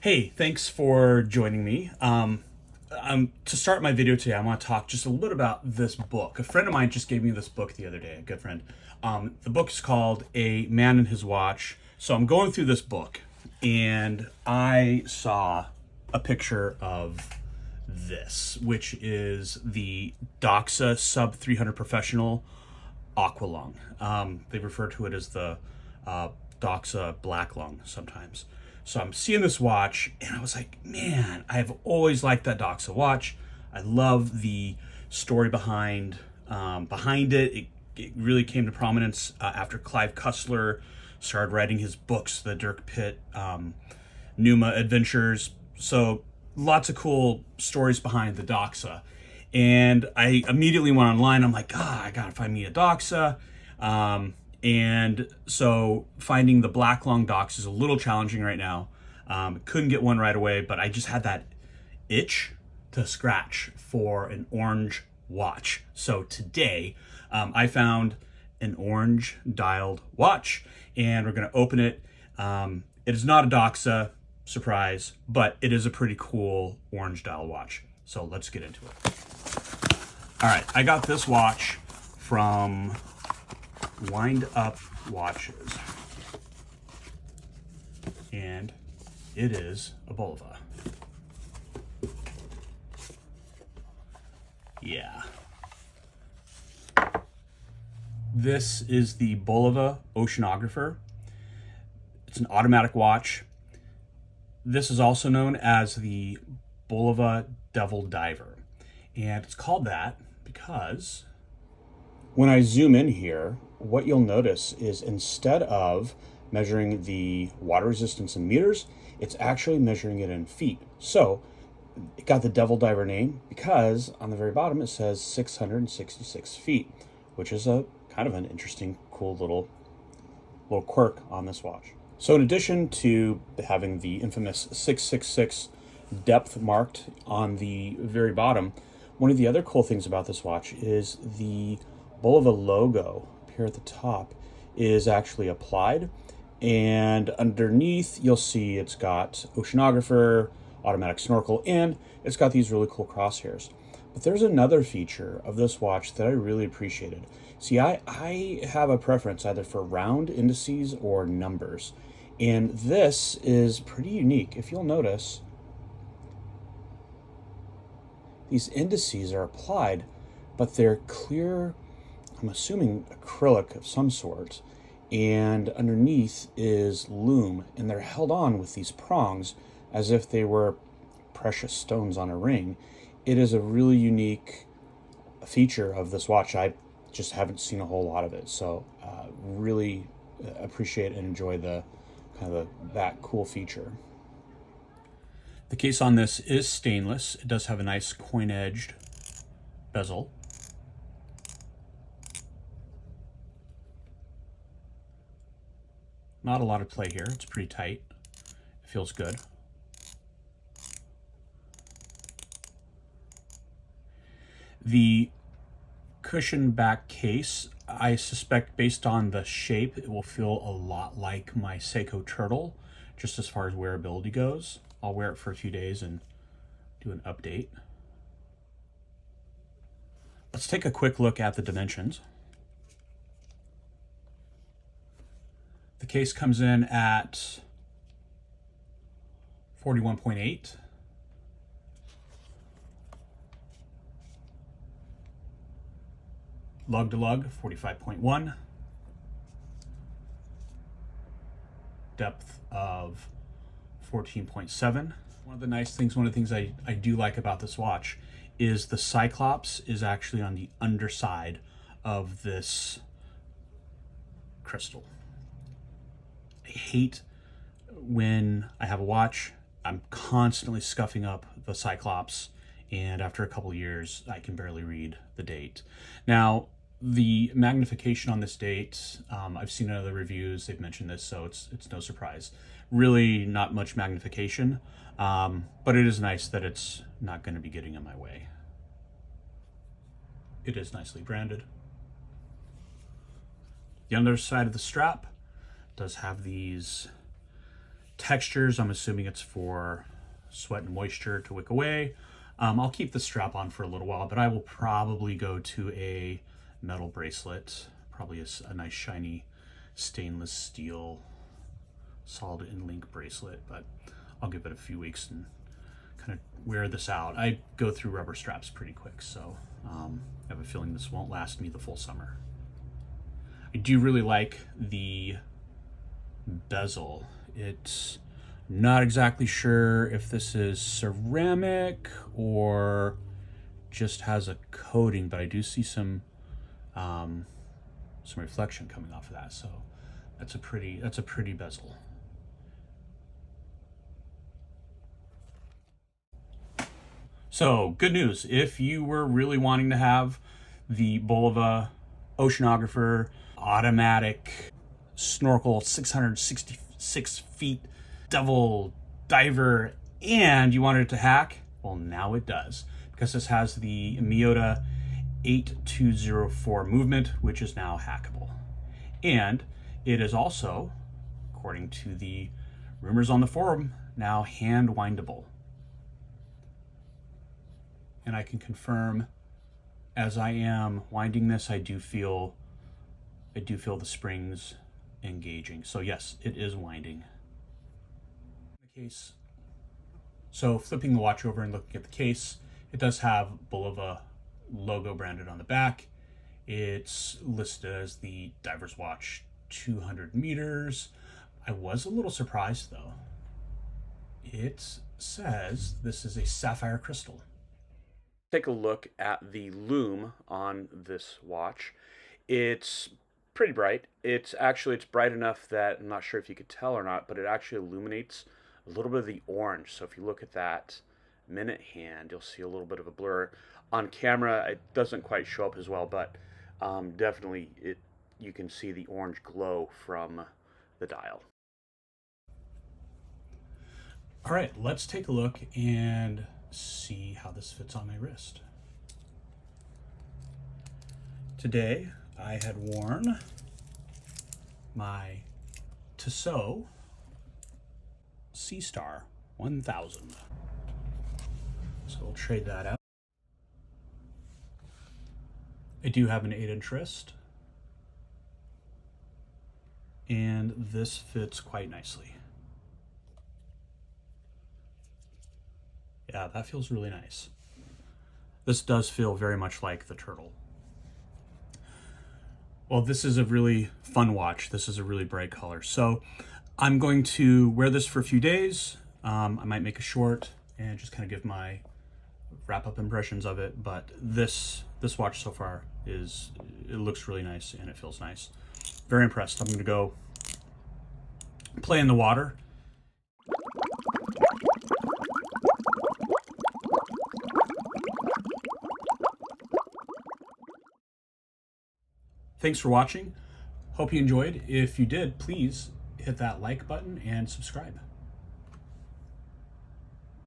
Hey, thanks for joining me. To start my video today, I want to talk just a little about this book. A friend of mine just gave me this book the other day, a good friend. The book is called A Man and His Watch. So I'm going through this book, and I saw a picture of this, which is the Doxa Sub 300 Professional Aqua Lung. They refer to it as the Doxa Black Lung sometimes. So I'm seeing this watch, and I was like, man, I've always liked that Doxa watch. I love the story behind it. It really came to prominence after Clive Cussler started writing his books, the Dirk Pitt Numa Adventures. So lots of cool stories behind the Doxa. And I immediately went online. I'm like, I gotta find me a Doxa. And so finding the Black Lung Doxa is a little challenging right now. Couldn't get one right away, but I just had that itch to scratch for an orange watch. So today I found an orange dialed watch, and we're gonna open it. It is not a Doxa, surprise, but it is a pretty cool orange dial watch. So let's get into it. All right, I got this watch from Wind Up Watches, and it is a Bulova. Yeah. This is the Bulova Oceanographer. It's an automatic watch. This is also known as the Bulova Devil Diver, and it's called that because when I zoom in here, what you'll notice is instead of measuring the water resistance in meters, it's actually measuring it in feet. So it got the Devil Diver name because on the very bottom it says 666 feet, which is a kind of an interesting, cool little quirk on this watch. So in addition to having the infamous 666 depth marked on the very bottom, one of the other cool things about this watch is the Bulova logo up here at the top is actually applied, and underneath you'll see it's got oceanographer, automatic snorkel, and it's got these really cool crosshairs. But there's another feature of this watch that I really appreciated. See, I have a preference either for round indices or numbers, and this is pretty unique. If you'll notice, these indices are applied, but they're clear, I'm assuming acrylic of some sort, and underneath is lume, and they're held on with these prongs as if they were precious stones on a ring. It is a really unique feature of this watch. I just haven't seen a whole lot of it, so really appreciate and enjoy the that cool feature. The case on this is stainless. It does have a nice coin-edged bezel. Not a lot of play here. It's pretty tight. It feels good. The cushion back case, I suspect based on the shape, it will feel a lot like my Seiko Turtle, just as far as wearability goes. I'll wear it for a few days and do an update. Let's take a quick look at the dimensions. The case comes in at 41.8. Lug to lug, 45.1. Depth of 14.7. One of the things I do like about this watch is the Cyclops is actually on the underside of this crystal. I hate when I have a watch, I'm constantly scuffing up the Cyclops, and after a couple of years, I can barely read the date. Now, the magnification on this date, I've seen in other reviews, they've mentioned this, so it's no surprise. Really not much magnification, but it is nice that it's not going to be getting in my way. It is nicely branded. The underside of the strap does have these textures, I'm assuming it's for sweat and moisture to wick away. I'll keep the strap on for a little while, but I will probably go to a metal bracelet, probably a nice shiny stainless steel solid in link bracelet, but I'll give it a few weeks and kind of wear this out. I go through rubber straps pretty quick, so I have a feeling this won't last me the full summer. I do really like the bezel. It's not exactly sure if this is ceramic or just has a coating, but I do see some reflection coming off of that, so that's a pretty bezel. So good news, if you were really wanting to have the Bulova Oceanographer automatic snorkel 666 feet Devil Diver and you wanted it to hack, well, now it does, because this has the Miyota 8204 movement, which is now hackable. And it is also, according to the rumors on the forum, now hand windable. And I can confirm, as I am winding this, I do feel the springs engaging. So yes, it is winding. The case. So flipping the watch over and looking at the case, it does have Bulova logo branded on the back. It's listed as the Diver's Watch 200 meters. I was a little surprised though. It says this is a sapphire crystal. Take a look at the lume on this watch. It's pretty bright. It's bright enough that I'm not sure if you could tell or not, but it actually illuminates a little bit of the orange. So if you look at that minute hand, you'll see a little bit of a blur. On camera, it doesn't quite show up as well, but definitely you can see the orange glow from the dial. All right, let's take a look and see how this fits on my wrist. Today, I had worn my Tissot Seastar 1000. So we'll trade that out. I do have an 8-inch wrist, and this fits quite nicely. Yeah, that feels really nice. This does feel very much like the Turtle. Well, this is a really fun watch. This is a really bright color. So I'm going to wear this for a few days. I might make a short and just kind of give my wrap-up impressions of it. But this watch so far it looks really nice and it feels nice. Very impressed. I'm going to go play in the water. Thanks for watching. Hope you enjoyed. If you did, please hit that like button and subscribe.